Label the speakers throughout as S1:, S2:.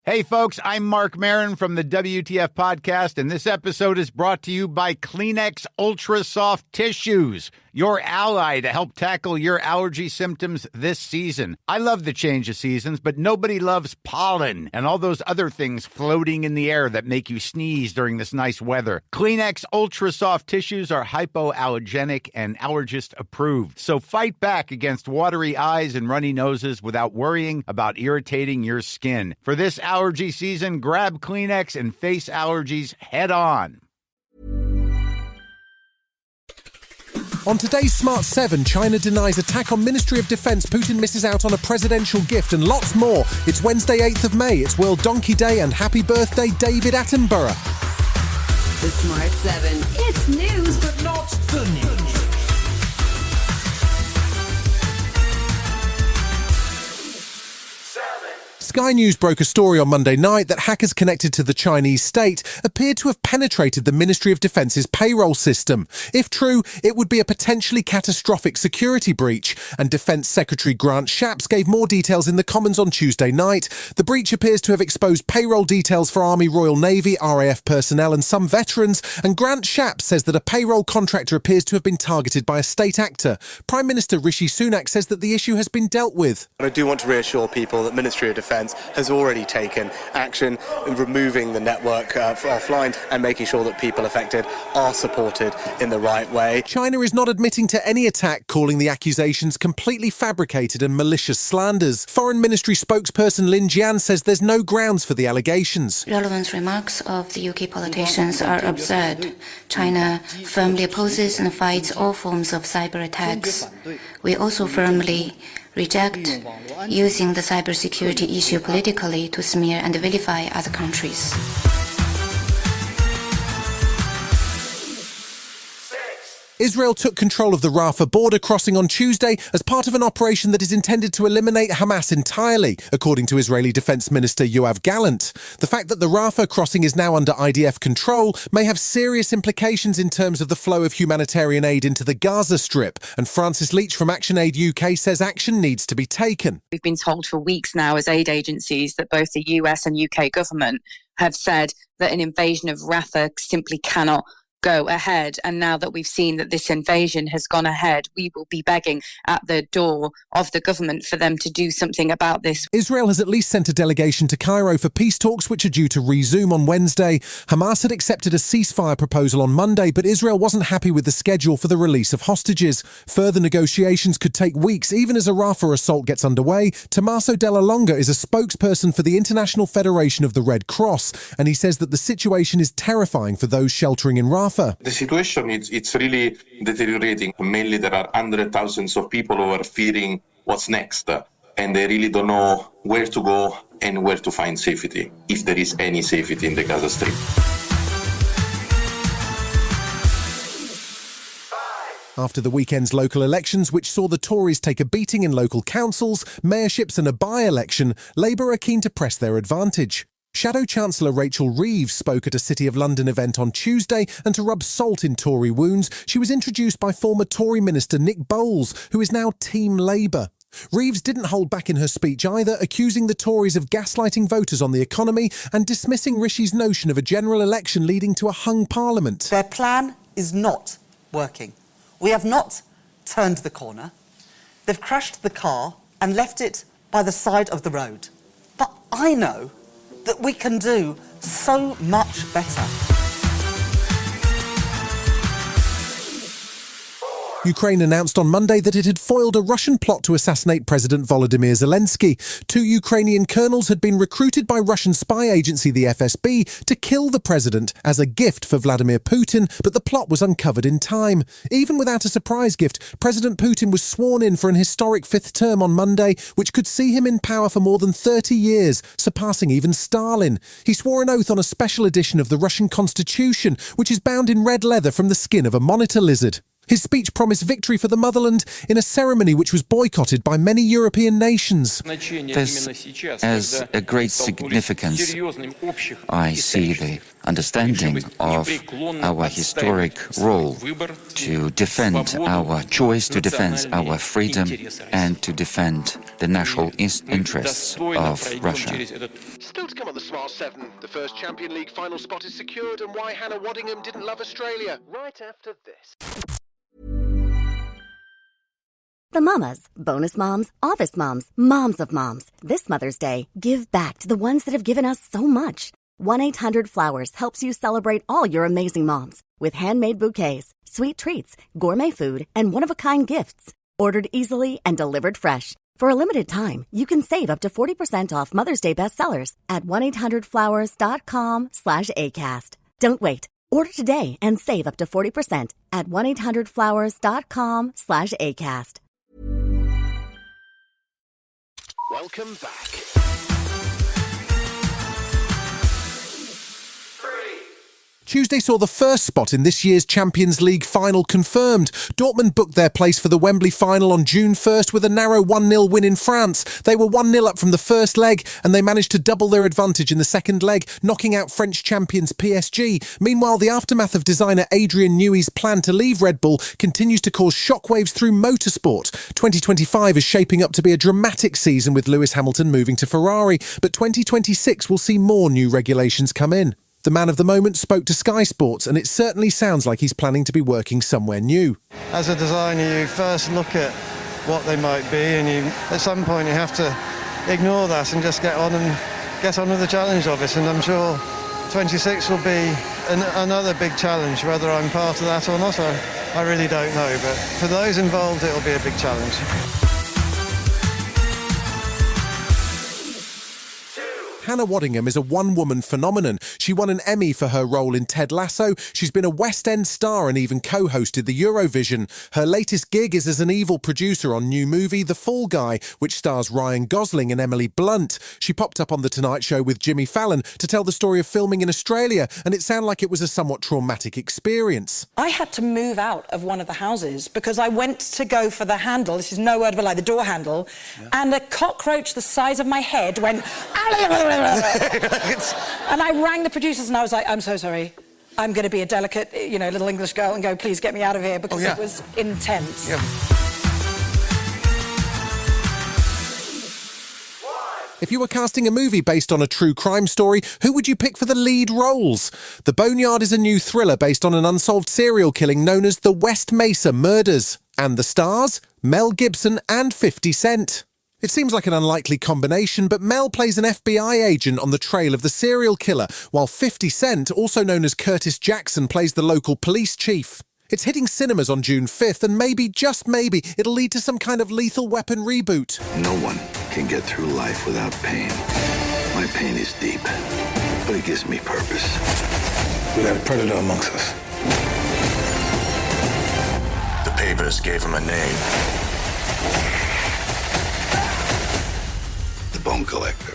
S1: Hey folks, I'm Mark Maron from the WTF podcast, and this episode is brought to you by Kleenex Ultra Soft Tissues, your ally to help tackle your allergy symptoms this season. I love the change of seasons, but nobody loves pollen and all those other things floating in the air that make you sneeze during this nice weather. Kleenex Ultra Soft Tissues are hypoallergenic and allergist approved, so fight back against watery eyes and runny noses without worrying about irritating your skin. For this allergy season, grab Kleenex and face allergies head on.
S2: On today's Smart 7, China denies attack on Ministry of Defense, Putin misses out on a presidential gift, and lots more. It's Wednesday, 8th of May. It's World Donkey Day, and happy birthday, David Attenborough.
S3: The Smart 7. It's news, but not the news.
S2: Sky News broke a story on Monday night that hackers connected to the Chinese state appeared to have penetrated the Ministry of Defence's payroll system. If true, it would be a potentially catastrophic security breach, and Defence Secretary Grant Shapps gave more details in the Commons on Tuesday night. The breach appears to have exposed payroll details for Army, Royal Navy, RAF personnel and some veterans, and Grant Shapps says that a payroll contractor appears to have been targeted by a state actor. Prime Minister Rishi Sunak says that the issue has been dealt with.
S4: I do want to reassure people that Ministry of Defence has already taken action in removing the network offline and making sure that people affected are supported in the right way.
S2: China is not admitting to any attack, calling the accusations completely fabricated and malicious slanders. Foreign Ministry spokesperson Lin Jian says there's no grounds for the allegations.
S5: Relevant remarks of the UK politicians are absurd. China firmly opposes and fights all forms of cyber attacks. We also firmly reject using the cybersecurity issue politically to smear and vilify other countries.
S2: Israel took control of the Rafah border crossing on Tuesday as part of an operation that is intended to eliminate Hamas entirely, according to Israeli Defense Minister Yoav Gallant. The fact that the Rafah crossing is now under IDF control may have serious implications in terms of the flow of humanitarian aid into the Gaza Strip, and Francis Leach from ActionAid UK says action needs to be taken.
S6: We've been told for weeks now as aid agencies that both the US and UK government have said that an invasion of Rafah simply cannot go ahead. And now that we've seen that this invasion has gone ahead, we will be begging at the door of the government for them to do something about this.
S2: Israel has at least sent a delegation to Cairo for peace talks, which are due to resume on Wednesday. Hamas had accepted a ceasefire proposal on Monday, but Israel wasn't happy with the schedule for the release of hostages. Further negotiations could take weeks, even as a Rafah assault gets underway. Tommaso Della Longa is a spokesperson for the International Federation of the Red Cross, and he says that the situation is terrifying for those sheltering in Rafah.
S7: The situation it's really deteriorating. Mainly there are hundreds of thousands of people who are fearing what's next, and they really don't know where to go and where to find safety, if there is any safety in the Gaza Strip.
S2: After the weekend's local elections, which saw the Tories take a beating in local councils, mayorships and a by-election, Labour are keen to press their advantage. Shadow Chancellor Rachel Reeves spoke at a City of London event on Tuesday, and to rub salt in Tory wounds, she was introduced by former Tory Minister Nick Bowles, who is now Team Labour. Reeves didn't hold back in her speech either, accusing the Tories of gaslighting voters on the economy and dismissing Rishi's notion of a general election leading to a hung parliament.
S8: Their plan is not working. We have not turned the corner. They've crashed the car and left it by the side of the road. But I know that we can do so much better.
S2: Ukraine announced on Monday that it had foiled a Russian plot to assassinate President Volodymyr Zelensky. 2 Ukrainian colonels had been recruited by Russian spy agency the FSB to kill the president as a gift for Vladimir Putin, but the plot was uncovered in time. Even without a surprise gift, President Putin was sworn in for an historic 5th term on Monday, which could see him in power for more than 30 years, surpassing even Stalin. He swore an oath on a special edition of the Russian constitution, which is bound in red leather from the skin of a monitor lizard. His speech promised victory for the motherland in a ceremony which was boycotted by many European nations.
S9: This has a great significance. I see the understanding of our historic role to defend our choice, to defend our freedom, and to defend the national interests of Russia.
S10: Still to come on the Smart 7, the first Champions League final spot is secured and why Hannah Waddingham didn't love Australia. Right after this.
S11: The mamas, bonus moms, office moms, moms of moms. This Mother's Day, give back to the ones that have given us so much. 1-800-Flowers helps you celebrate all your amazing moms with handmade bouquets, sweet treats, gourmet food, and one-of-a-kind gifts. Ordered easily and delivered fresh. For a limited time, you can save up to 40% off Mother's Day bestsellers at 1-800-Flowers.com/ACAST. Don't wait. Order today and save up to 40% at 1-800-Flowers.com/ACAST.
S10: Welcome back.
S2: Tuesday saw the first spot in this year's Champions League final confirmed. Dortmund booked their place for the Wembley final on June 1st with a narrow 1-0 win in France. They were 1-0 up from the first leg and they managed to double their advantage in the second leg, knocking out French champions PSG. Meanwhile, the aftermath of designer Adrian Newey's plan to leave Red Bull continues to cause shockwaves through motorsport. 2025 is shaping up to be a dramatic season with Lewis Hamilton moving to Ferrari, but 2026 will see more new regulations come in. The man of the moment spoke to Sky Sports, and it certainly sounds like he's planning to be working somewhere new.
S12: As a designer, you first look at what they might be, and at some point you have to ignore that and just get on with the challenge of it. And I'm sure 26 will be another big challenge. Whether I'm part of that or not, I really don't know. But for those involved, it'll be a big challenge.
S2: Hannah Waddingham is a one-woman phenomenon. She won an Emmy for her role in Ted Lasso. She's been a West End star and even co-hosted the Eurovision. Her latest gig is as an evil producer on new movie The Fall Guy, which stars Ryan Gosling and Emily Blunt. She popped up on The Tonight Show with Jimmy Fallon to tell the story of filming in Australia, and it sounded like it was a somewhat traumatic experience.
S13: I had to move out of one of the houses because I went to go for the handle, this is no word of a lie, the door handle, and a cockroach the size of my head went... And I rang the producers and I was like, I'm so sorry. I'm going to be a delicate, little English girl and go, please get me out of here, because it was intense. Yeah.
S2: If you were casting a movie based on a true crime story, who would you pick for the lead roles? The Boneyard is a new thriller based on an unsolved serial killing known as the West Mesa Murders. And the stars? Mel Gibson and 50 Cent. It seems like an unlikely combination, but Mel plays an FBI agent on the trail of the serial killer, while 50 Cent, also known as Curtis Jackson, plays the local police chief. It's hitting cinemas on June 5th, and maybe, just maybe, it'll lead to some kind of Lethal Weapon reboot.
S14: No one can get through life without pain. My pain is deep, but it gives me purpose.
S15: We got a predator amongst us.
S14: The papers gave him a name. Bone collector.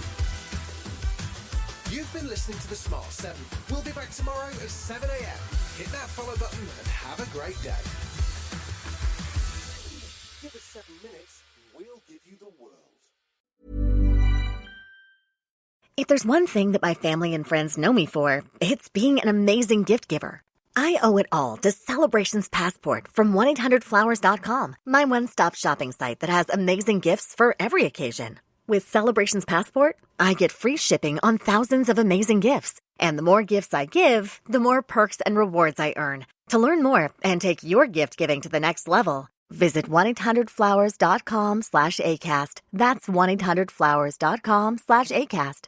S2: You've been listening to the Smart 7. We'll be back tomorrow at 7 a.m. Hit that follow button and have a great day. Give us 7 minutes, we'll give you the world.
S11: If there's one thing that my family and friends know me for, it's being an amazing gift giver. I owe it all to Celebrations Passport from 1-800-Flowers.com, my one-stop shopping site that has amazing gifts for every occasion. With Celebrations Passport, I get free shipping on thousands of amazing gifts. And the more gifts I give, the more perks and rewards I earn. To learn more and take your gift giving to the next level, visit 1-800-Flowers.com/ACAST. That's 1-800-Flowers.com/ACAST.